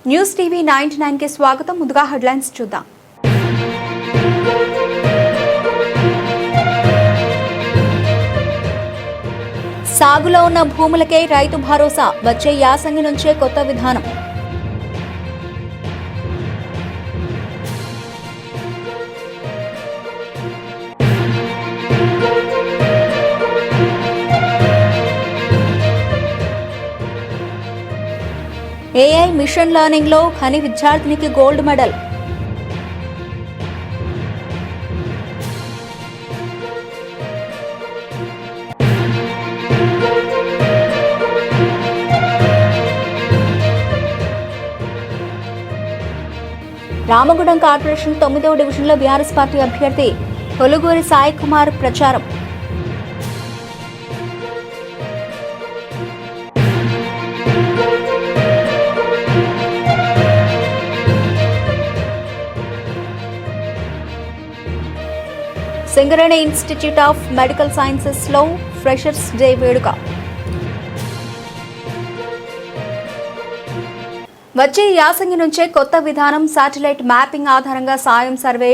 News TV 99 కి స్వాగతం. ముందుగా హెడ్లైన్స్ చూద్దాం. సాగులో ఉన్న భూములకే రైతు భరోసా, వచ్చే యాసంగి నుంచే కొత్త విధానం. ఏఐ మిషన్ లెర్నింగ్ లో ఖని విద్యార్థినికి గోల్డ్ మెడల్. రామగుండం కార్పొరేషన్ 9వ డివిజన్లో బీఆర్ఎస్ పార్టీ అభ్యర్థి కొలుగూరి సాయి కుమార్ ప్రచారం. Singareni institute of medical sciences లో ఫ్రెషర్స్ డే వేడుక. వచ్చే యాసంగి నుంచే కొత్త విధానం. శాటిలైట్ మ్యాపింగ్ ఆధారంగా సాయం సర్వే,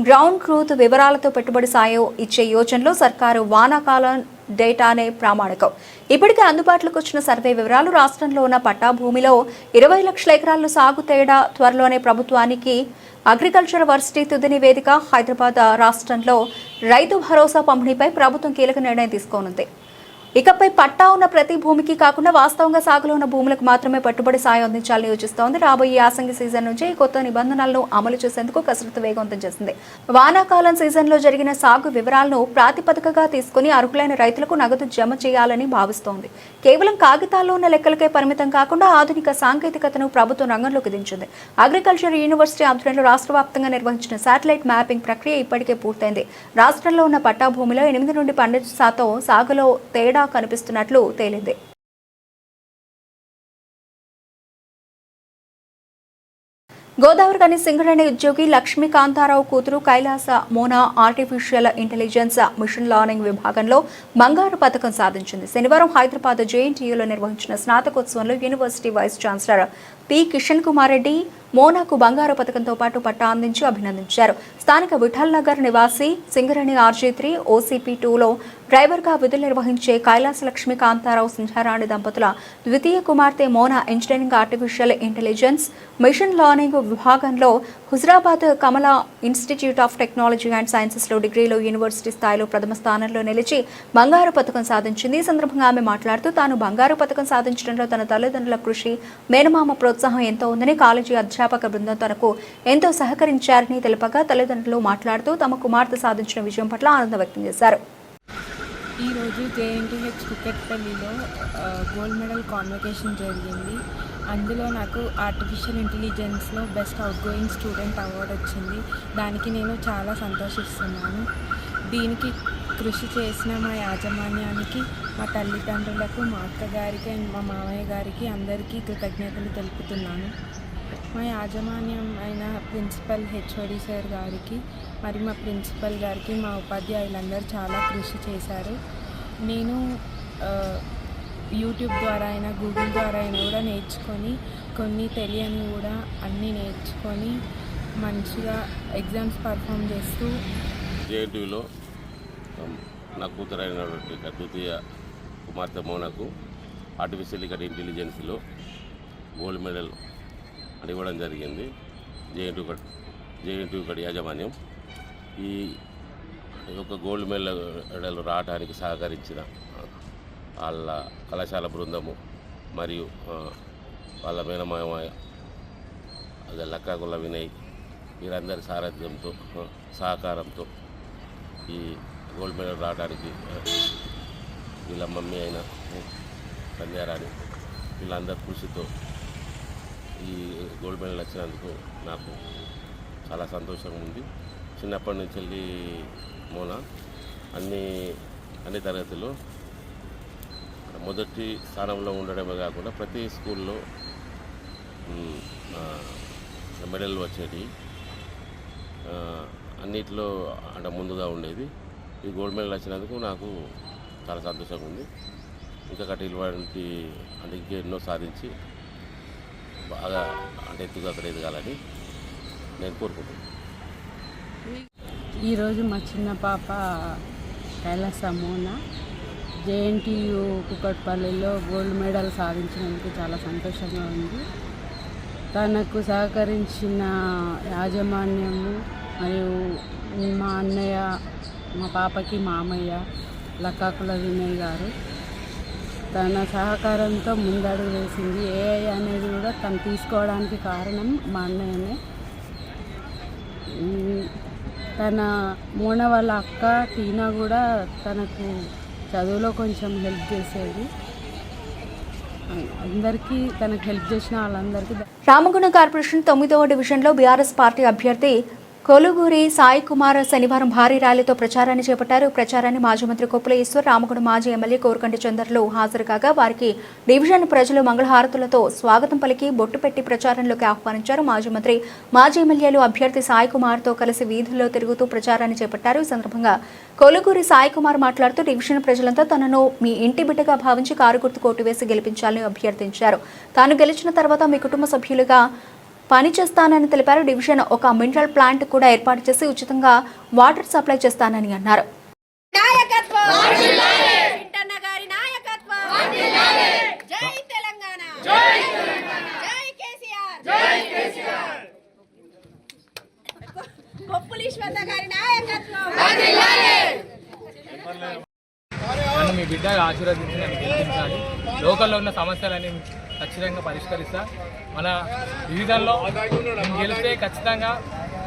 గ్రౌండ్ ట్రూత్ వివరాలతో పెట్టుబడి సాయం ఇచ్చే యోజనలో సర్కారు వానాకాలం డేటానే ప్రామాణికం. ఇప్పటికే అందుబాటులోకి వచ్చిన సర్వే వివరాలు రాష్ట్రంలో ఉన్న పట్టా భూమిలో 20 లక్షల ఎకరాల్లో సాగు తేడా. త్వరలోనే ప్రభుత్వానికి అగ్రికల్చర్ వర్సిటీ తుది నివేదిక. హైదరాబాద్ రాష్ట్రంలో రైతు భరోసా పంపిణీపై ప్రభుత్వం కీలక నిర్ణయం తీసుకోనుంది. ఇకపై పట్టా ఉన్న ప్రతి భూమికి కాకుండా వాస్తవంగా సాగులో ఉన్న భూములకు మాత్రమే పెట్టుబడి సాయం అందించాలని యోచిస్తోంది. రాబోయే యాసంగి సీజన్ నుంచి ఈ కొత్త నిబంధనలను అమలు చేసేందుకు కసరత్తు వేగవంతం చేసింది. వానాకాలం సీజన్లో జరిగిన సాగు వివరాలను ప్రాతిపదికగా తీసుకుని అర్హులైన రైతులకు నగదు జమ చేయాలని భావిస్తోంది. కేవలం కాగితాల్లో ఉన్న లెక్కలకే పరిమితం కాకుండా ఆధునిక సాంకేతికతను ప్రభుత్వం రంగంలోకి దించింది. అగ్రికల్చర్ యూనివర్సిటీ ఆధ్వర్యంలో రాష్ట్ర వ్యాప్తంగా నిర్వహించిన శాటిలైట్ మ్యాపింగ్ ప్రక్రియ ఇప్పటికే పూర్తయింది. రాష్ట్రంలో ఉన్న పట్టా భూమిలో 8 నుండి 12% సాగులో తేడా కనిపిస్తున్నట్లు తేలింది. గోదావరి గని సింగరేణి ఉద్యోగి లక్ష్మీకాంతారావు కూతురు Kailasa Mona artificial intelligence machine learning విభాగంలో బంగారు పతకం సాధించింది. శనివారం హైదరాబాద్ జేఎన్టీయూలో నిర్వహించిన స్నాతకోత్సవంలో university vice chancellor P Kishan Kumar Reddy మోనాకు బంగారు పథకంతో పాటు పట్టా అందించి అభినందించారు. స్థానిక విఠల్ నగర్ నివాసి సింగరేణి RG3 OCP2లో డ్రైవర్గా విధులు నిర్వహించే కైలాస లక్ష్మీకాంతారావు సింహారాణి దంపతుల ద్వితీయ కుమార్తె Mona engineering artificial intelligence machine learning విభాగంలో Huzurabad Kamala institute of technology and సైన్సెస్లో డిగ్రీలో యూనివర్సిటీ స్థాయిలో ప్రథమ స్థానంలో నిలిచి బంగారు పథకం సాధించింది. ఈ సందర్భంగా ఆమె మాట్లాడుతూ తాను బంగారు పథకం సాధించడంలో తన తల్లిదండ్రుల కృషి, మేనమామ ప్రోత్సాహం ఎంతో ఉందని, కాలేజీ అధ్యాపక బృందం తనకు ఎంతో సహకరించారని తెలుపగా తల్లిదండ్రులు మాట్లాడుతూ తమ కుమార్తె సాధించిన విజయం పట్ల ఆనందం వ్యక్తం చేశారు. ఈరోజు JNTH కుక్కట్పల్లిలో గోల్డ్ మెడల్ కాన్వకేషన్ జరిగింది. అందులో నాకు ఆర్టిఫిషియల్ ఇంటెలిజెన్స్లో బెస్ట్ అవుట్గోయింగ్ స్టూడెంట్ అవార్డు వచ్చింది. దానికి నేను చాలా సంతోషిస్తున్నాను. దీనికి కృషి చేసిన మా యాజమాన్యానికి, మా తల్లిదండ్రులకు, మా అక్కగారికి అండ్ మా మామయ్య గారికి అందరికీ కృతజ్ఞతలు తెలుపుతున్నాను. మా యాజమాన్యం అయిన ప్రిన్సిపల్ HOD సార్ గారికి, మరి మా ప్రిన్సిపల్ గారికి, మా ఉపాధ్యాయులందరూ చాలా కృషి చేశారు. నేను యూట్యూబ్ ద్వారా అయినా, గూగుల్ ద్వారా అయినా కూడా నేర్చుకొని, కొన్ని తెలియని కూడా అన్నీ నేర్చుకొని మంచిగా ఎగ్జామ్స్ పర్ఫామ్ చేస్తూ JNTUలో నా కూతురైనటువంటి ద్వితీయ కుమార్తె మోనకు ఆర్టిఫిషియల్ ఇంటెలిజెన్స్లో గోల్డ్ మెడల్ ఇవ్వడం జరిగింది. JNTU యాజమాన్యం ఈ యొక్క గోల్డ్ మెడల్ రావడానికి సహకరించిన వాళ్ళ కళాశాల బృందము మరియు వాళ్ళ మేనమామ అదే లక్కాగుల్ల వినయ్ వీరందరి సారథ్యంతో, సహకారంతో ఈ గోల్డ్ మెడల్ రావడానికి వీళ్ళ మమ్మీ అయిన సంధ్యారాణి వీళ్ళందరి కృషితో ఈ గోల్డ్ మెడల్ వచ్చినందుకు నాకు చాలా సంతోషంగా ఉంది. చిన్నప్పటి నుంచి వెళ్ళి మోనా అన్ని తరగతుల్లో మొదటి స్థానంలో ఉండడమే కాకుండా ప్రతి స్కూల్లో మెడల్ వచ్చేటి, అన్నిట్లో అంటే ముందుగా ఉండేది. ఈ గోల్డ్ మెడల్ వచ్చినందుకు నాకు చాలా సంతోషంగా ఉంది. ఇంకా ఇటువంటి అందుకే ఎన్నో సాధించి బాగా అంటే ఎత్తుగతలు ఎదగాలని నేను కోరుకుంటున్నాను. ఈరోజు మా చిన్న పాప కైలాస మోనా జేఎన్టీయు కుకట్పల్లిలో గోల్డ్ మెడల్ సాధించినందుకు చాలా సంతోషంగా ఉంది. తనకు సహకరించిన యాజమాన్యము మరియు మా అన్నయ్య, మా పాపకి మామయ్య లక్కాకుల వినయ్ గారు తన సహకారంతో ముందడుగు వేసింది. ఏఐ అనేది కూడా తను తీసుకోవడానికి కారణం మా అన్నయ్యనే. తన మోన వాళ్ళ అక్క టీనా కూడా తనకు చదువులో కొంచెం హెల్ప్ చేసేది. అందరికీ తనకు హెల్ప్ చేసిన వాళ్ళందరికీ. రామగుండం కార్పొరేషన్ 9వ డివిజన్లో బీఆర్ఎస్ పార్టీ అభ్యర్థి కొలుగూరి సాయి కుమార్ శనివారం భారీ ర్యాలీతో ప్రచారాన్ని చేపట్టారు. ప్రచారాన్ని మాజీ మంత్రి కొప్పుల ఈశ్వర్, రామగుండం మాజీ ఎమ్మెల్యే కోరుకంటి చందర్లు హాజరు కాగా వారికి డివిజన్ ప్రజలు మంగళహారతులతో స్వాగతం పలికి బొట్టు పెట్టి ప్రచారంలోకి ఆహ్వానించారు. మాజీ మంత్రి, మాజీ ఎమ్మెల్యేలు అభ్యర్థి సాయి కుమార్తో కలిసి వీధుల్లో తిరుగుతూ ప్రచారాన్ని చేపట్టారు. ఈ సందర్భంగా కొలుగూరి సాయి కుమార్ మాట్లాడుతూ డివిజన్ ప్రజలంతా తనను మీ ఇంటి బిడ్డగా భావించి కారు గుర్తు కోటు వేసి గెలిపించాలని అభ్యర్థించారు. తాను గెలిచిన తర్వాత మీ కుటుంబ సభ్యులుగా పనిచేస్తానని తెలిపారు. డివిజన్ ఒక మినరల్ ప్లాంట్ కూడా ఏర్పాటు చేసి ఉచితంగా వాటర్ సప్లై చేస్తానని అన్నారు. నన్ను మీ బిడ్డగా ఆశీర్వదించి నన్ను గెలిపించాలి. లోకల్లో ఉన్న సమస్యలన్నీ ఖచ్చితంగా పరిష్కరిస్తా. మన డివిజన్లో నేను గెలిస్తే ఖచ్చితంగా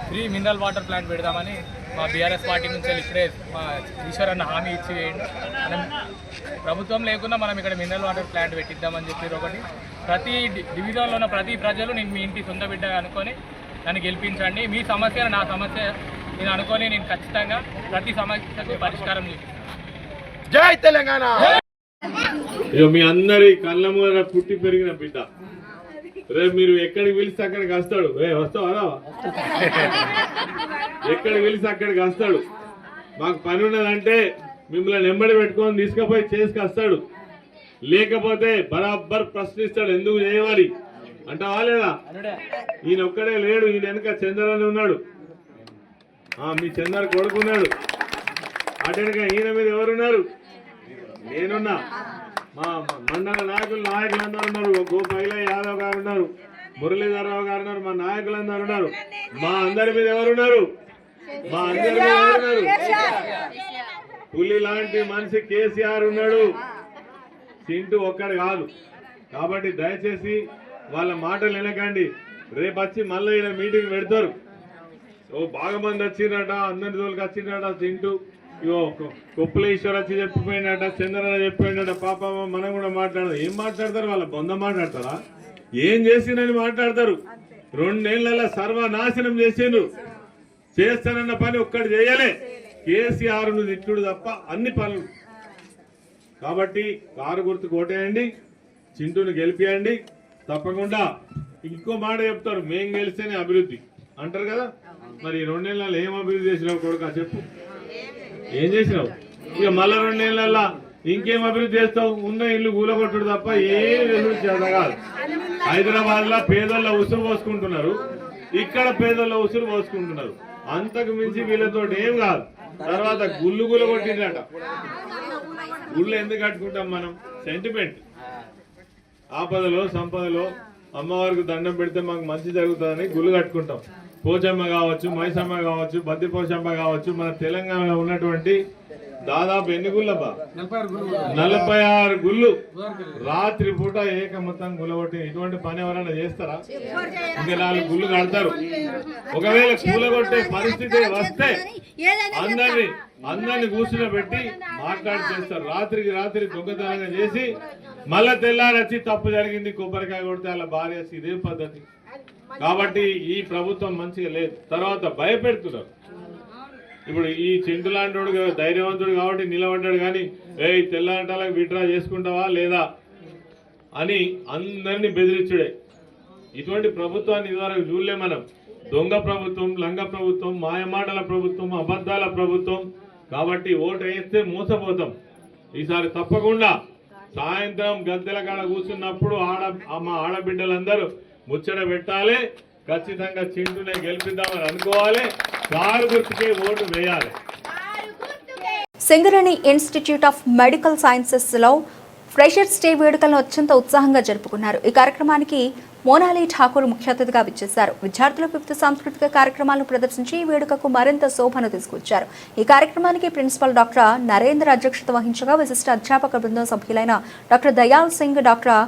ఫ్రీ మినరల్ వాటర్ ప్లాంట్ పెడదామని మా బీఆర్ఎస్ పార్టీ నుంచి ఇక్కడే మా ఈశ్వర్ అన్న హామీ ఇచ్చి వేయండి. మనం ప్రభుత్వం లేకుండా మనం ఇక్కడ మినరల్ వాటర్ ప్లాంట్ పెట్టిద్దామని చెప్పారు. ఒకటి ప్రతి డివిజన్లో ఉన్న ప్రతి ప్రజలు నేను మీ ఇంటి సొంత బిడ్డ అనుకొని నన్ను గెలిపించండి. మీ సమస్య నా సమస్య నేను అనుకొని నేను ఖచ్చితంగా ప్రతి సమస్యకు పరిష్కారం చేస్తాను. జై తెలంగాణ. మీ అందరి కళ్ళ ముందర పుట్టి పెరిగిన బిడ్డ. రేపు మీరు ఎక్కడికి పిలిస్తే అక్కడికి వస్తాడు. వస్తావా? ఎక్కడికి పిలిస్తే అక్కడికి వస్తాడు. మాకు పని ఉన్నదంటే మిమ్మల్ని నెంబడి పెట్టుకొని తీసుకుపోయి చేసుకొస్తాడు. లేకపోతే బరాబర్ ప్రశ్నిస్తాడు, ఎందుకు చేయవాలి అంటావా లేదా? ఈయన ఒక్కడే లేడు, ఈయన వెనక చంద్రని ఉన్నాడు. మీ చంద్ర కొడుకున్నాడు. అటెనక ఈయన మీద ఎవరున్నారు? నేనున్నా. మా మండల నాయకులందరూ ఉన్నారు. గోపైల యాదవ్ గారు ఉన్నారు, మురళీధరరావు గారు ఉన్నారు, మా నాయకులందరూ ఉన్నారు. మా అందరి మీద ఎవరున్నారు? మా అందరి మీద ఎవరున్నారు? పులి లాంటి మనిషి కేసీఆర్ ఉన్నాడు. చింటూ ఒక్కడు కాదు. కాబట్టి దయచేసి వాళ్ళ మాటలు వినకండి. రేపు వచ్చి మళ్ళీ ఇలా మీటింగ్ పెడతారు. బాగా మంది వచ్చిందట, అందరి రోజులకి వచ్చిందట. చింటూ కొప్పులేశ్వర్ వచ్చి చెప్పిపోయినట, చంద్రన్న చెప్పిపోయినట. పాప మనం కూడా మాట్లాడదు. ఏం మాట్లాడతారు? వాళ్ళ బొంద మాట్లాడతారా? ఏం చేసిందని మాట్లాడతారు. 2 నెలల సర్వనాశనం చేసిండ్రు. చేస్తానన్న పని ఒక్కటి చేయలే. కేసీఆర్ను తిట్టుడు తప్ప అన్ని పనులు. కాబట్టి కారు గుర్తు కోటేయండి, చింటూని గెలిపియండి. తప్పకుండా ఇంకో మాట చెప్తారు, మేం గెలిస్తేనే అభివృద్ధి అంటారు కదా. మరి 2 నెలల్లో ఏం అభివృద్ధి చేసినావు కొడుకా చెప్పు? ఏం చేసినావు? ఇక మళ్ళా 2 నెలల్లో ఇంకేం అభివృద్ధి చేస్తావు? ఉన్న ఇల్లు కూలగొట్టుడు తప్ప ఏం అభివృద్ధి చేత కాదు. హైదరాబాద్ లో పేదల్లో ఉసురు పోసుకుంటున్నారు, ఇక్కడ పేదల్లో ఉసురు పోసుకుంటున్నారు. అంతకు మించి వీళ్ళతో ఏం కాదు. తర్వాత గుళ్ళు కొట్టిందట. గుళ్ళు ఎందుకు కట్టుకుంటాం మనం? సెంటిమెంట్. ఆపదలో సంపదలో అమ్మవారికి దండం పెడితే మాకు మంచి జరుగుతుందని గుళ్ళు కట్టుకుంటాం. పోచమ్మ కావచ్చు, మైసమ్మ కావచ్చు, బద్ది పోచమ్మ కావచ్చు. మన తెలంగాణలో ఉన్నటువంటి దాదాపు ఎన్ని గుళ్ళబ్బా? 46 గుళ్ళు. రాత్రి పూట ఏక మొత్తం గుల్లగొట్టి ఇటువంటి పని ఎవరైనా చేస్తారా? ఇంకా 4 గుళ్ళు కడతారు. ఒకవేళ కూలగొట్టే పరిస్థితి వస్తే అందరిని కూర్చుని పెట్టి మాట్లాడి చేస్తారు. రాత్రికి రాత్రి దొంగతనంగా చేసి మళ్ళా తెల్లారి వచ్చి తప్పు జరిగింది కొబ్బరికాయ కొడితే అలా భార్య. ఇదే పద్ధతి. కాబట్టి ఈ ప్రభుత్వం మంచిగా లేదు. తర్వాత భయపెడుతున్నారు. ఇప్పుడు ఈ చింటు లాంటి ధైర్యవంతుడు కాబట్టి నిలబడ్డాడు. కానీ తెల్లాంటాలకు విడ్రా చేసుకుంటావా లేదా అని అందరినీ బెదిరించుడే. ఇటువంటి ప్రభుత్వాన్ని ఇదివరకు చూడలే మనం. దొంగ ప్రభుత్వం, లంగ ప్రభుత్వం, మాయమాటల ప్రభుత్వం, అబద్ధాల ప్రభుత్వం. కాబట్టి ఓటు వేస్తే మోసపోతాం. ఈసారి తప్పకుండా సాయంత్రం గద్దెల కాడ కూర్చున్నప్పుడు మా ఆడబిడ్డలందరూ ముచ్చట పెట్టాలి. ఖచ్చితంగా చింటూనే గెలిపిద్దామని అనుకోవాలి. కారు గుర్తుకే ఓటు వేయాలి. సింగరేణి ఇన్స్టిట్యూట్ ఆఫ్ మెడికల్ సైన్సెస్లో ఫ్రెషర్స్ డే వేడుకలను అత్యంత ఉత్సాహంగా జరుపుకున్నారు. ఈ కార్యక్రమానికి మోనాలి ఠాకూర్ ముఖ్య అతిథిగా విచ్చేశారు. విద్యార్థులు వివిధ సాంస్కృతిక కార్యక్రమాలను ప్రదర్శించి ఈ వేడుకకు మరింత శోభను తీసుకొచ్చారు. ఈ కార్యక్రమానికి ప్రిన్సిపల్ డాక్టర్ నరేంద్ర అధ్యక్షత వహించగా విశిష్ట అధ్యాపక బృందం సభ్యులైన doctor Dayal Singh, doctor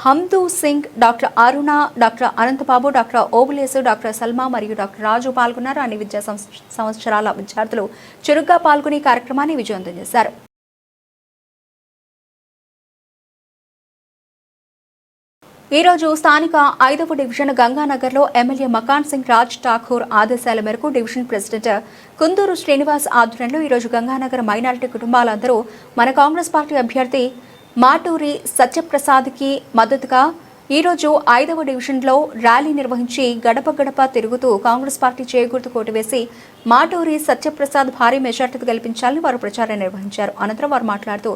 Hamdu Singh, doctor Aruna, doctor Ananthababu, doctor Obulesu, doctor Salma మరియు డాక్టర్ రాజు పాల్గొన్నారు. అన్ని విద్యా సంవత్సరాల విద్యార్థులు చురుగ్గా పాల్గొని కార్యక్రమాన్ని విజయవంతం చేశారు. ఈ రోజు స్థానిక 5వ డివిజన్ గంగానగర్లో ఎమ్మెల్యే మకాన్ సింగ్ రాజ్ ఠాకూర్ ఆదేశాల మేరకు డివిజన్ ప్రెసిడెంట్ కుందూరు శ్రీనివాస్ ఆధ్వర్యంలో ఈరోజు గంగానగర్ మైనారిటీ కుటుంబాలందరూ మన కాంగ్రెస్ పార్టీ అభ్యర్థి మాటూరి సత్యప్రసాద్కి మద్దతుగా ఈరోజు 5వ డివిజన్లో ర్యాలీ నిర్వహించి గడప గడప తిరుగుతూ కాంగ్రెస్ పార్టీ చేకూర్తు కోటు వేసి మాటూరి సత్యప్రసాద్ భారీ మెజార్టీతో గెలిపించాలని వారు ప్రచారం నిర్వహించారు. అనంతరం వారు మాట్లాడుతూ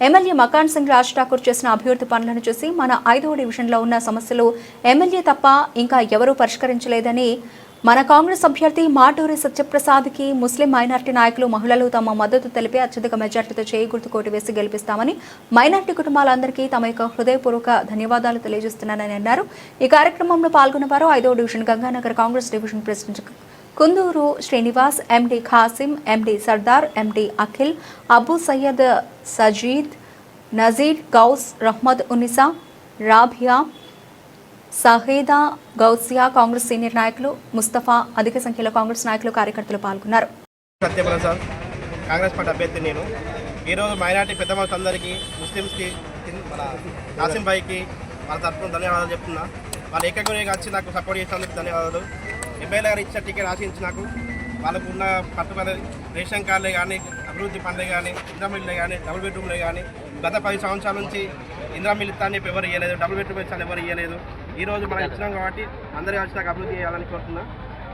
ఎమ్మెల్యే మకాన్ సింగ్ రాజ్ ఠాకూర్ చేసిన అభివృద్ధి పనులను చూసి మన 5వ డివిజన్లో ఉన్న సమస్యలు ఎమ్మెల్యే తప్ప ఇంకా ఎవరూ పరిష్కరించలేదని, మన కాంగ్రెస్ అభ్యర్థి మాటూరి సత్యప్రసాద్కి ముస్లిం మైనార్టీ నాయకులు, మహిళలు తమ మద్దతు తెలిపి అత్యధిక మెజార్టీతో చేకూర్తు కోటు వేసి గెలిపిస్తామని మైనార్టీ కుటుంబాలందరికీ తమ యొక్క హృదయపూర్వక ధన్యవాదాలు తెలియజేస్తున్నానని అన్నారు. ఈ కార్యక్రమంలో పాల్గొన్న వారు 5వ division Ganganagar Congress division president Kunduru Srinivas, MD Khasim, MD Sardar, MD Akhil, Abu Syed, Sajid, Nazir, Gous, Rahmad Unnisa, Rabiya, Saheda, Gousiya, Congress senior నాయకులు ముస్తఫా, అధిక సంఖ్యలో కాంగ్రెస్ నాయకులు, కార్యకర్తలు పాల్గొన్నారు. సత్యప్రసాద్ కాంగ్రెస్ పార్టీ అభ్యర్థి నేను. ఈరోజు మైనార్టీ పెద్ద అందరికీ, ముస్లిమ్స్కి, మన కాసిం భాయ్కి వాళ్ళ తరఫున ధన్యవాదాలు చెప్తున్నా. వాళ్ళు ఏకగ్రీవంగా వచ్చి నాకు సపోర్ట్ చేసినందుకు ధన్యవాదాలు. ఎమ్మెల్యే గారు ఇచ్చిన టికెట్ ఆశించి నాకు వాళ్ళకు ఉన్న పట్టుబడి రేషన్ కార్డులే కానీ, అభివృద్ధి పనులే కానీ, ఇంద్రమిల్లే కానీ, డబుల్ బెడ్రూమ్లే కానీ గత 10 సంవత్సరాల నుంచి ఇంద్రమిల్ ఇస్తాను చెప్పి ఎవరు ఇవ్వలేదు, డబుల్ బెడ్రూమ్ ఇస్తాను ఎవరు ఇవ్వలేదు. ఈరోజు మనం ఇచ్చినాం కాబట్టి అందరూ కలిసి నాకు అభివృద్ధి చేయాలని కోరుతున్నా.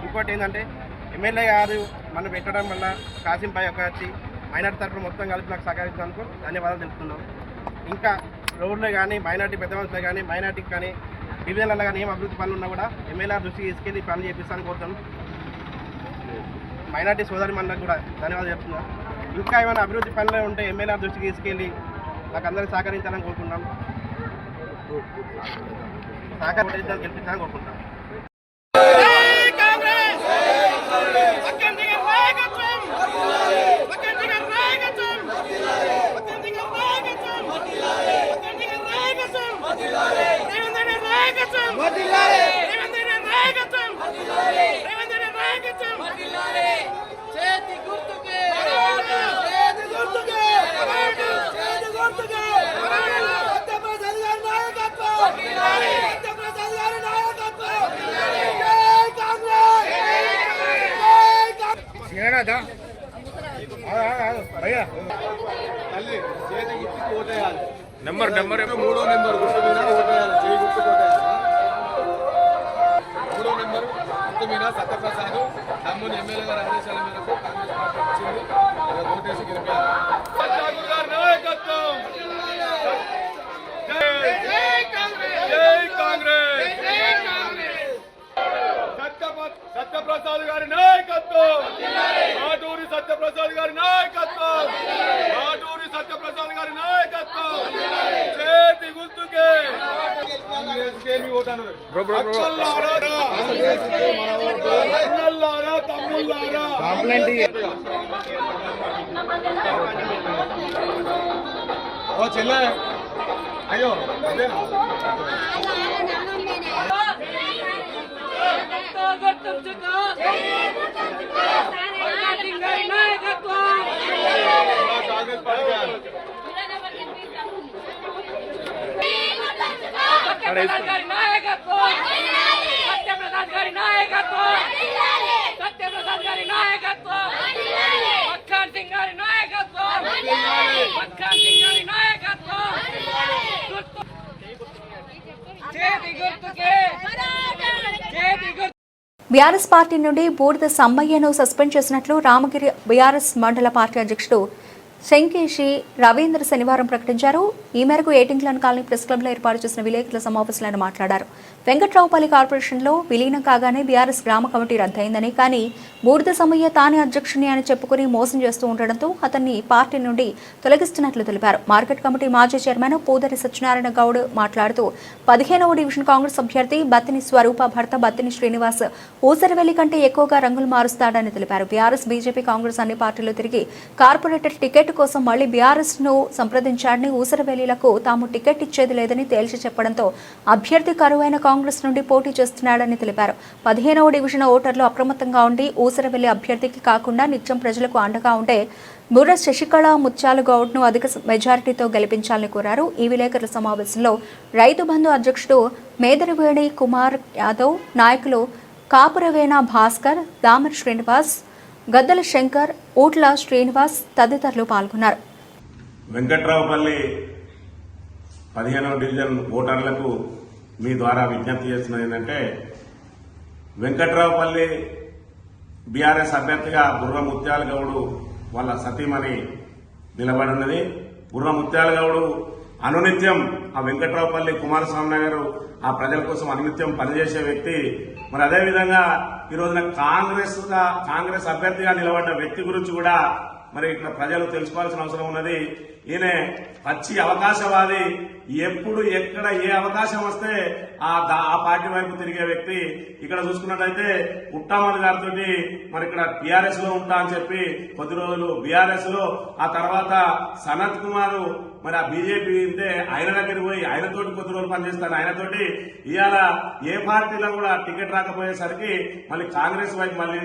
ఇంకోటి ఏంటంటే ఎమ్మెల్యే గారు మనం పెట్టడం వల్ల కాసిం భాయ్ ఒక వచ్చి మైనార్టీ తరఫున మొత్తం కలిపి నాకు సహకరించినందుకు ధన్యవాదాలు తెలుపుతున్నాం. ఇంకా రోడ్లే కానీ, మైనార్టీ పెద్ద మనుషులే కానీ, మైనార్టీకి కానీ, డివిజన్లలో కానీ ఏం అభివృద్ధి పనులు ఉన్నా కూడా ఎమ్మెల్యే దృష్టికి తీసుకెళ్ళి పనులు చేపిస్తాను కోరుతాను. మైనార్టీ సోదరి మనకు కూడా ధన్యవాదాలు చెప్తున్నా. ఇంకా ఏమైనా అభివృద్ధి పనులు ఉంటే ఎమ్మెల్యే దృష్టికి తీసుకెళ్ళి నాకు అందరికీ సహకరించాలని కోరుకుంటున్నాం. సహకరించాలని గెలిపించాలని కోరుకుంటున్నాం. నెంబర్ 3వ నెంబర్ గుర్తు మీద ఓటేయాలి. చేయి గుర్తు ఓటేయాలి. 3వ నెంబర్ గుర్తు మీద సత్యప్రసాద్ తమ్ముని ఎమ్మెల్యే గారి ఆదేశాల మేరకు కాంగ్రెస్ పార్టీ వచ్చింది. ఓటేసి గెలిపారు. సత్యప్రసాద్ గారి నాయకత్వం, మాటూరి సత్యప్రసాద్ గారి నాయకత్వం, మాటూరి సత్యప్రసాద్ గారి నాయకత్వం. చేతి గుర్తుకే తమ్ముళ్ళారా ఓ చెల్లె అయ్యో బీఆర్ఎస్ పార్టీ నుండి బూడిద సమ్మయ్యను సస్పెండ్ చేసినట్లు రామగిరి బీఆర్ఎస్ మండల పార్టీ అధ్యక్షుడు శంకేషి రవీంద్ర శనివారం ప్రకటించారు. ఈ మేరకు ఏటింగ్లాండ్ కాలనీ ప్రెస్ క్లబ్లో ఏర్పాటు చేసిన విలేకరుల సమావేశంలో మాట్లాడారు. వెంకట్రావుపల్లి కార్పొరేషన్లో విలీనం కాగానే బీఆర్ఎస్ గ్రామ కమిటీ రద్దయిందని, కానీ బూడిద సమయ్య తానే అధ్యక్షుని అని చెప్పుకుని మోసం చేస్తూ ఉండడంతో అతన్ని పార్టీ నుండి తొలగిస్తున్నట్లు తెలిపారు. మార్కెట్ కమిటీ మాజీ చైర్మన్ పూదరి సత్యనారాయణ గౌడ్ మాట్లాడుతూ 15వ డివిజన్ కాంగ్రెస్ అభ్యర్థి బత్తిని స్వరూప భర్త బత్తిని శ్రీనివాస్ ఊసరవెల్లి కంటే ఎక్కువగా రంగులు మారుస్తాడని తెలిపారు. బీఆర్ఎస్, బీజేపీ, కాంగ్రెస్ అన్ని పార్టీలు తిరిగి కార్పొరేటర్ టికెట్ కోసం మళ్లీ బీఆర్ఎస్ ను సంప్రదించాడని, ఊసరవెల్లిలకు తాము టికెట్ ఇచ్చేది లేదని తేల్చి చెప్పడంతో అభ్యర్థి కరువైన కాంగ్రెస్ నుండి పోటీ చేస్తున్నాడని తెలిపారు. 15వ డివిజన్ ఓటర్లు అప్రమత్తంగా ఉండి ఊసరవెల్లి అభ్యర్థికి కాకుండా నిత్యం ప్రజలకు అండగా ఉండే బుర్ర శశికళ ముత్యాల గౌడ్ను అధిక మెజారిటీతో గెలిపించాలని కోరారు. ఈ విలేకరుల సమావేశంలో రైతు బంధు అధ్యక్షుడు మేదరవేణి కుమార్ యాదవ్, నాయకులు కాపురవేణ భాస్కర్, దామర్ శ్రీనివాస్, గద్దల శంకర్, ఊట్ల శ్రీనివాస్ తదితరులు పాల్గొన్నారు. వెంకట్రావుపల్లి 15వ డివిజన్ ఓటర్లకు మీ ద్వారా విజ్ఞప్తి చేస్తున్నది ఏంటంటే, వెంకట్రావుపల్లి బీఆర్ఎస్ అభ్యర్థిగా బుర్ర ముత్యాల గౌడు వాళ్ళ సతీమణి నిలబడి ఉన్నది. బుర్ర ముత్యాల గౌడు అనునిత్యం ఆ వెంకట్రావుపల్లి కుమారస్వామి నగర్ ఆ ప్రజల కోసం అనునిత్యం పనిచేసే వ్యక్తి. మరి అదేవిధంగా ఈ రోజున కాంగ్రెస్ అభ్యర్థిగా నిలబడ్డ వ్యక్తి గురించి కూడా మరి ఇక్కడ ప్రజలు తెలుసుకోవాల్సిన అవసరం ఉన్నది. ఈయన పచ్చి అవకాశవాది. ఎప్పుడు ఎక్కడ ఏ అవకాశం వస్తే ఆ పార్టీ వైపు తిరిగే వ్యక్తి. ఇక్కడ చూసుకున్నట్లయితే ఉట్టామల్ గారితో మరి ఇక్కడ టీఆర్ఎస్ లో ఉంటా అని చెప్పి కొద్ది రోజులు బీఆర్ఎస్ లో, ఆ తర్వాత సనత్ కుమార్ మరి ఆ బీజేపీ ఉంటే ఆయన దగ్గరికి పోయి ఆయనతోటి కొద్ది రోజులు పనిచేస్తాను. ఆయనతోటి ఇవాళ ఏ పార్టీలో కూడా టికెట్ రాకపోయేసరికి మళ్ళీ కాంగ్రెస్ వైపు మళ్ళీ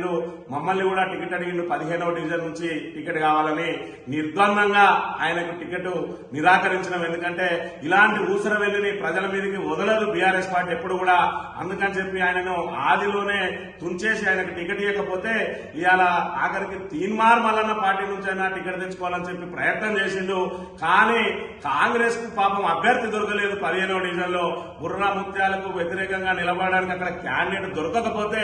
మమ్మల్ని కూడా టికెట్ అడిగిండు. 15వ డివిజన్ నుంచి టికెట్ కావాలని నిర్ద్వందంగా ఆయనకు టికెట్ నిరాకరించడం. ఎందుకంటే ఇలాంటి ఊసరవెల్లిని ప్రజల మీదకి వదలదు బీఆర్ఎస్ పార్టీ ఎప్పుడు కూడా. అందుకని చెప్పి ఆయనను ఆదిలోనే తుంచేసి ఆయనకు టికెట్ ఇవ్వకపోతే ఇవాళ ఆఖరికి తీన్మార్ మల్లన్న పార్టీ నుంచి అయినా టికెట్ తెచ్చుకోవాలని చెప్పి ప్రయత్నం చేసిండు. కానీ కాంగ్రెస్ కు పాపం అభ్యర్థి దొరకలేదు. 15వ డివిజన్ లో బుర్రా ముత్యాలకు వ్యతిరేకంగా నిలబడడానికి అక్కడ క్యాండిడేట్ దొరకకపోతే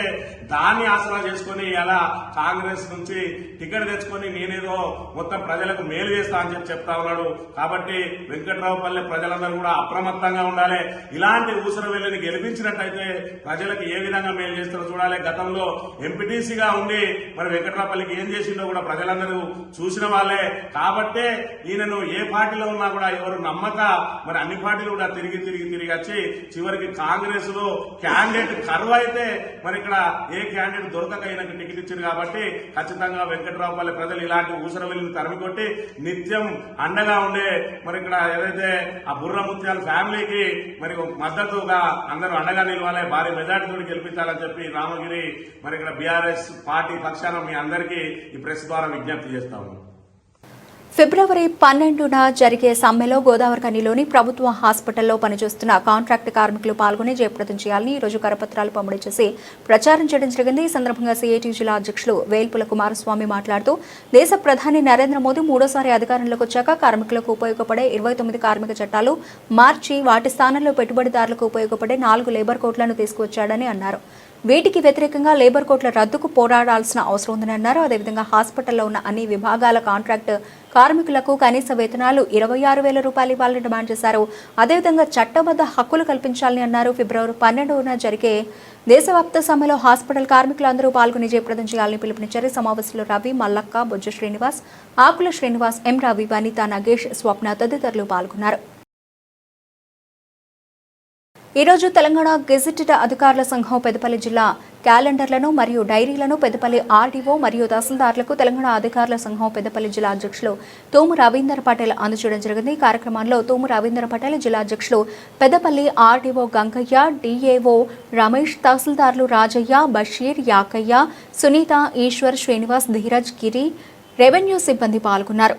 దాన్ని ఆసరా చేసుకుని ఇలా కాంగ్రెస్ నుంచి టికెట్ తెచ్చుకొని నేనేదో మొత్తం ప్రజలకు మేలు చేస్తా అని చెప్తా ఉన్నాడు. కాబట్టి వెంకట్రావుపల్లి ప్రజలందరూ కూడా అప్రమత్తంగా ఉండాలి. ఇలాంటి ఊసరవెల్లిని గెలిపించినట్టయితే ప్రజలకు ఏ విధంగా మేలు చేస్తారో చూడాలి. గతంలో ఎంపీటీసీగా ఉండి మరి వెంకట్రావుపల్లికి ఏం చేసిందో కూడా ప్రజలందరూ చూసిన వాళ్ళే. కాబట్టే ఈయనను ఏ పార్టీలో ఉన్నా కూడా ఎవరు నమ్మక మరి అన్ని పార్టీలు కూడా తిరిగి వచ్చి చివరికి కాంగ్రెస్ లో క్యాండిడేట్ కరువు అయితే మరి ఇక్కడ ఏ క్యాండిడేట్ దొరకక ఈయనకు టికెట్ ఇచ్చారు. కాబట్టి ఖచ్చితంగా వెంకట్రావుపల్లి ప్రజలు ఇలాంటి ఊసరవెల్లిని తరిమికొట్టి నిత్యం అండగా ఉండే మరి ఇక్కడ ఏదైతే ఆ బుర్ర ముత్యాల ఫ్యామిలీకి మరి మద్దతుగా అందరూ అండగా నిలవాలి, భారీ మెజార్టీతో గెలిపించాలని చెప్పి రామగిరి మరి ఇక్కడ బీఆర్ఎస్ పార్టీ పక్షాన మీ అందరికీ ఈ ప్రెస్ ద్వారా విజ్ఞప్తి చేస్తాము. ఫిబ్రవరి 12న జరిగే సమ్మెలో గోదావరిఖనిలోని ప్రభుత్వ హాస్పిటల్లో పనిచేస్తున్న కాంట్రాక్ట్ కార్మికులు పాల్గొని జయప్రదం చేయాలని ఈ రోజు కరపత్రాలు పంపిణీ చేసి ప్రచారం చేయడం జరిగింది. ఈ సందర్భంగా సిఐటి జిల్లా అధ్యక్షులు వేల్పుల కుమారస్వామి మాట్లాడుతూ, దేశ ప్రధాని నరేంద్ర మోదీ మూడోసారి అధికారంలోకి వచ్చాక కార్మికులకు ఉపయోగపడే 29 కార్మిక చట్టాలు మార్చి వాటి స్థానంలో పెట్టుబడిదారులకు ఉపయోగపడే 4 లేబర్ కోడ్లను తీసుకువచ్చాడని అన్నారు. వీటికి వ్యతిరేకంగా లేబర్ కోడ్ల రద్దుకు పోరాడాల్సిన అవసరం ఉందని అన్నారు. అదేవిధంగా హాస్పిటల్లో ఉన్న అన్ని విభాగాల కాంట్రాక్ట్ కార్మికులకు కనీస వేతనాలు 26,000 రూపాయలు ఇవ్వాలని డిమాండ్ చేశారు. అదేవిధంగా చట్టబద్ధ హక్కులు కల్పించాలని అన్నారు. ఫిబ్రవరి 12న జరిగే దేశవ్యాప్త సమ్మెలో హాస్పిటల్ కార్మికులందరూ పాల్గొని జయప్రదం చేయాలని పిలుపునిచ్చారు. సమావేశంలో రవి, మల్లక్క, బొజ్జ శ్రీనివాస్, ఆకుల శ్రీనివాస్, ఎం రవి, వనిత, నగేష్, స్వప్న తదితరులు పాల్గొన్నారు. ఈ రోజు తెలంగాణ గెజిటెడ్ అధికారుల సంఘం పెద్దపల్లి జిల్లా క్యాలెండర్లను మరియు డైరీలను పెద్దపల్లి ఆర్డీఓ మరియు తహసీల్దార్లకు తెలంగాణ అధికారుల సంఘం పెద్దపల్లి జిల్లా అధ్యక్షులు తూము రవీందర్ పటేల్ అందజేయడం జరిగింది. ఈ కార్యక్రమంలో తూము రవీందర్ పటేల్, జిల్లా అధ్యక్షులు పెద్దపల్లి ఆర్డీఓ గంగయ్య, డీఏఓ రమేష్, తహసీల్దార్లు రాజయ్య, బషీర్, యాకయ్య, సునీత, ఈశ్వర్, శ్రీనివాస్, ధీరజ్, గిరి, రెవెన్యూ సిబ్బంది పాల్గొన్నారు.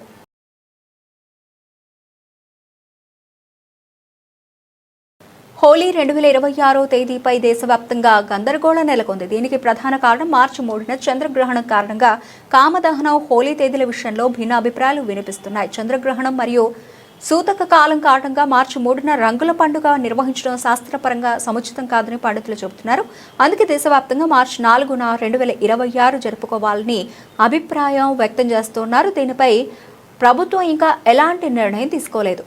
హోలీ 2026 తేదీపై దేశవ్యాప్తంగా గందరగోళం నెలకొంది. దీనికి ప్రధాన కారణం మార్చి 3న చంద్రగ్రహణం కారణంగా కామదహనం, హోలీ తేదీల విషయంలో భిన్న అభిప్రాయాలు వినిపిస్తున్నాయి. చంద్రగ్రహణం మరియు సూతక కాలం కారణంగా మార్చి 3న రంగుల పండుగ నిర్వహించడం శాస్త్రపరంగా సముచితం కాదని పండితులు చెబుతున్నారు. అందుకే దేశవ్యాప్తంగా మార్చి 4న 2026 జరుపుకోవాలని అభిప్రాయం వ్యక్తం చేస్తున్నారు. దీనిపై ప్రభుత్వం ఇంకా ఎలాంటి నిర్ణయం తీసుకోలేదు.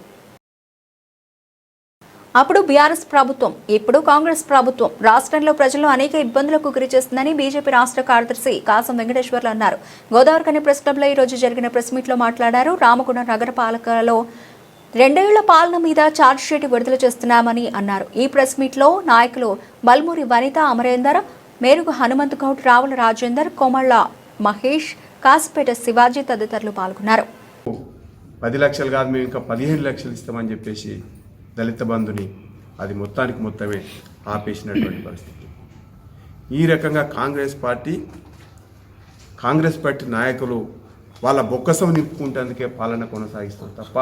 అప్పుడు బీఆర్ఎస్ ప్రభుత్వం, ఇప్పుడు కాంగ్రెస్ ప్రభుత్వం రాష్ట్రంలో ప్రజలను అనేక ఇబ్బందులకు గురి చేస్తుందని బీజేపీ రాష్ట్ర కార్యదర్శి కాసం వెంకటేశ్వర్లు అన్నారు. గోదావరిఖని ప్రెస్ క్లబ్లో ఈ రోజు జరిగిన ప్రెస్ మీట్లో మాట్లాడారు. రామగుండం నగరపాలకలో 2 ఏళ్ల పాలన మీద ఛార్జ్షీట్ విడుదల చేస్తున్నామని అన్నారు. ఈ ప్రెస్ మీట్లో నాయకులు బల్మూరి వనిత, అమరేందర్, మేరుగు హనుమంత్ గౌడ్, రావుల రాజేందర్, కోమళ్ళ మహేష్, కాసిపేట శివాజీ తదితరులు పాల్గొన్నారు. 10 లక్షలు కాదు, మేము ఇంకా 15 లక్షలు ఇస్తామని చెప్పేసి దళిత బంధుని అది మొత్తమే ఆపేసినటువంటి పరిస్థితి. ఈ రకంగా కాంగ్రెస్ పార్టీ నాయకులు వాళ్ళ బొక్కసం నింపుకుంటేందుకే పాలన కొనసాగిస్తారు తప్ప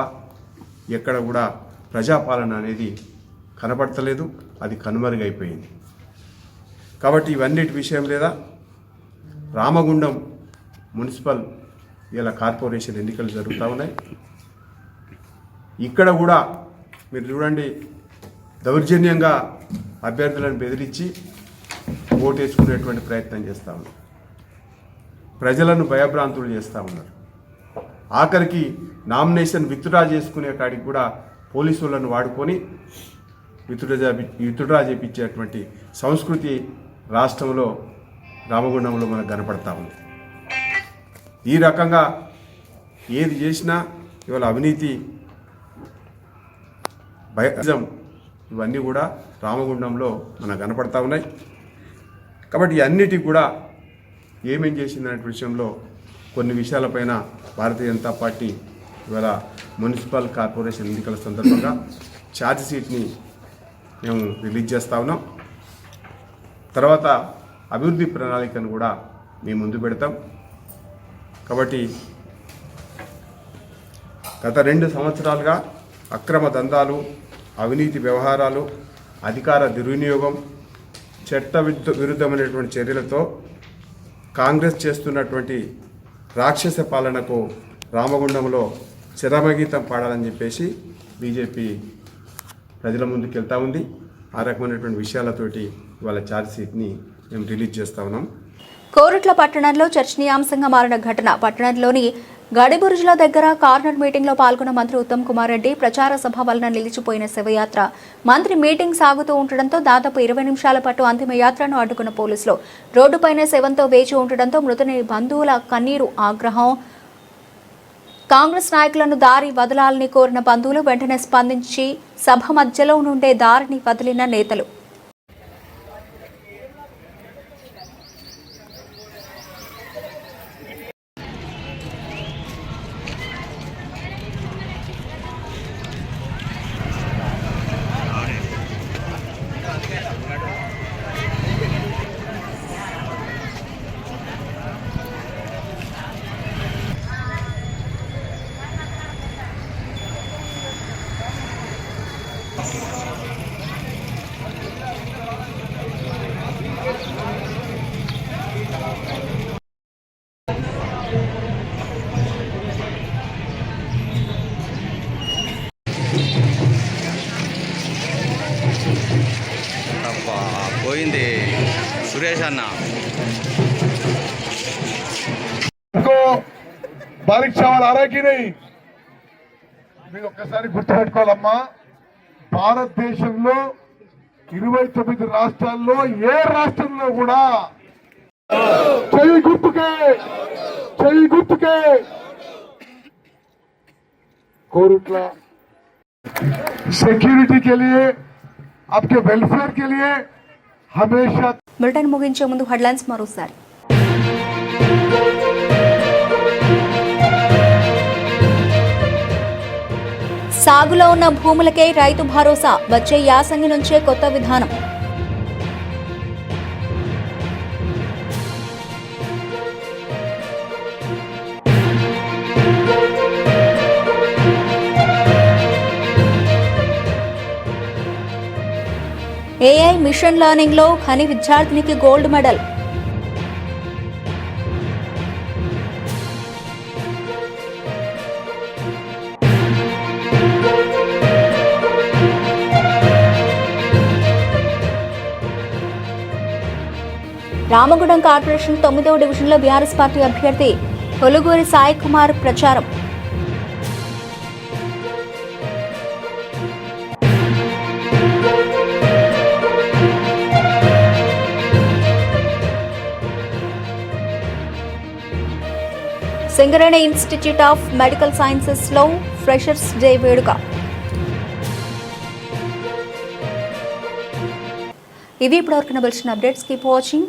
ఎక్కడ కూడా ప్రజాపాలన అనేది కనపడతలేదు, అది కనుమరుగైపోయింది. కాబట్టి ఇవన్నిటి విషయం లేదా రామగుండం మున్సిపల్ ఇలా కార్పొరేషన్ ఎన్నికలు జరుగుతూ ఉన్నాయి. ఇక్కడ కూడా మీరు చూడండి, దౌర్జన్యంగా అభ్యర్థులను బెదిరించి ఓటేసుకునేటువంటి ప్రయత్నం చేస్తూ ఉన్నారు. ప్రజలను భయభ్రాంతులు చేస్తూ ఉన్నారు. ఆఖరికి నామినేషన్ విత్డ్రా చేసుకునే కాడికి కూడా పోలీసులను వాడుకొని విత్డ్రా చేయించేటువంటి సంస్కృతి రాష్ట్రంలో రామగుండంలో మనకు కనపడతా ఉంది. ఈ రకంగా ఏది చేసినా ఇవాళ అవినీతి, భయం, ఇవన్నీ కూడా రామగుండంలో మనకు కనపడతా ఉన్నాయి. కాబట్టి అన్నిటికి కూడా ఏమేం చేసిందనే విషయంలో కొన్ని విషయాలపైన భారతీయ జనతా పార్టీ ఇవాళ మున్సిపల్ కార్పొరేషన్ ఎన్నికల సందర్భంగా ఛార్జ్ షీట్ని మేము రిలీజ్ చేస్తూ ఉన్నాం. తర్వాత అభివృద్ధి ప్రణాళికను కూడా మేము ముందు పెడతాం. కాబట్టి గత 2 సంవత్సరాలుగా అక్రమ దందాలు, అవినీతి వ్యవహారాలు, అధికార దుర్వినియోగం, చట్ట విరుద్ధమైనటువంటి చర్యలతో కాంగ్రెస్ చేస్తున్నటువంటి రాక్షస పాలనకు రామగుండంలో చరమగీతం పాడాలని చెప్పేసి బీజేపీ ప్రజల ముందుకు వెళ్తూ ఉంది. ఆ రకమైనటువంటి విషయాలతోటి ఇవాళ ఛార్జ్ షీట్ని మేము రిలీజ్ చేస్తూ ఉన్నాం. కోరుట్ల పట్టణంలో చర్చనీయాంశంగా మారిన ఘటన. పట్టణంలోని గడిబురుజుల దగ్గర కార్నర్ మీటింగ్లో పాల్గొన్న మంత్రి ఉత్తమ్ కుమార్ రెడ్డి ప్రచార సభ వలన నిలిచిపోయిన శవయాత్ర. మంత్రి మీటింగ్ సాగుతూ ఉండడంతో దాదాపు 20 నిమిషాల పాటు అంతిమ యాత్రను అడ్డుకున్న పోలీసులు రోడ్డుపైనే శవంతో వేచి ఉండడంతో మృతుని బంధువుల కన్నీరు, ఆగ్రహం. కాంగ్రెస్ నాయకులను దారి వదలాలని కోరిన బంధువులు వెంటనే స్పందించి సభ మధ్యలో నుండే దారిని వదిలిన నేతలు. పోయింది సురేష్ అన్న. బారిక్ చావల్ ఆరాకి మీరు ఒక్కసారి గుర్తుపెట్టుకోవాలమ్మా, భారతదేశంలో 29 రాష్ట్రాల్లో ఏ రాష్ట్రంలో కూడా చెయ్యి గుర్తుకే कोरुटला सिक्योरिटी के लिए, आपके वेलफेयर के लिए हमेशा. बुलेटिन ముగించే ముందు హెడ్లైన్స్ మరోసారి. సాగులో ఉన్న భూములకే రైతు భరోసా, వచ్చే యాసంగి నుంచే కొత్త విధానం. ఏఐ మిషన్ లెర్నింగ్ లో ఖని విద్యార్థినికి గోల్డ్ మెడల్. రామగుండం కార్పొరేషన్ 9వ డివిజన్లో బీఆర్ఎస్ పార్టీ అభ్యర్థి కొలుగూరి సాయి కుమార్ ప్రచారం. సింగరేణి ఇన్స్టిట్యూట్ ఆఫ్ మెడికల్ సైన్సెస్లో ఫ్రెషర్స్ డే వేడుక. ఇవి ఇప్పటివరకు నబిల్చిన అప్డేట్స్. Keep watching.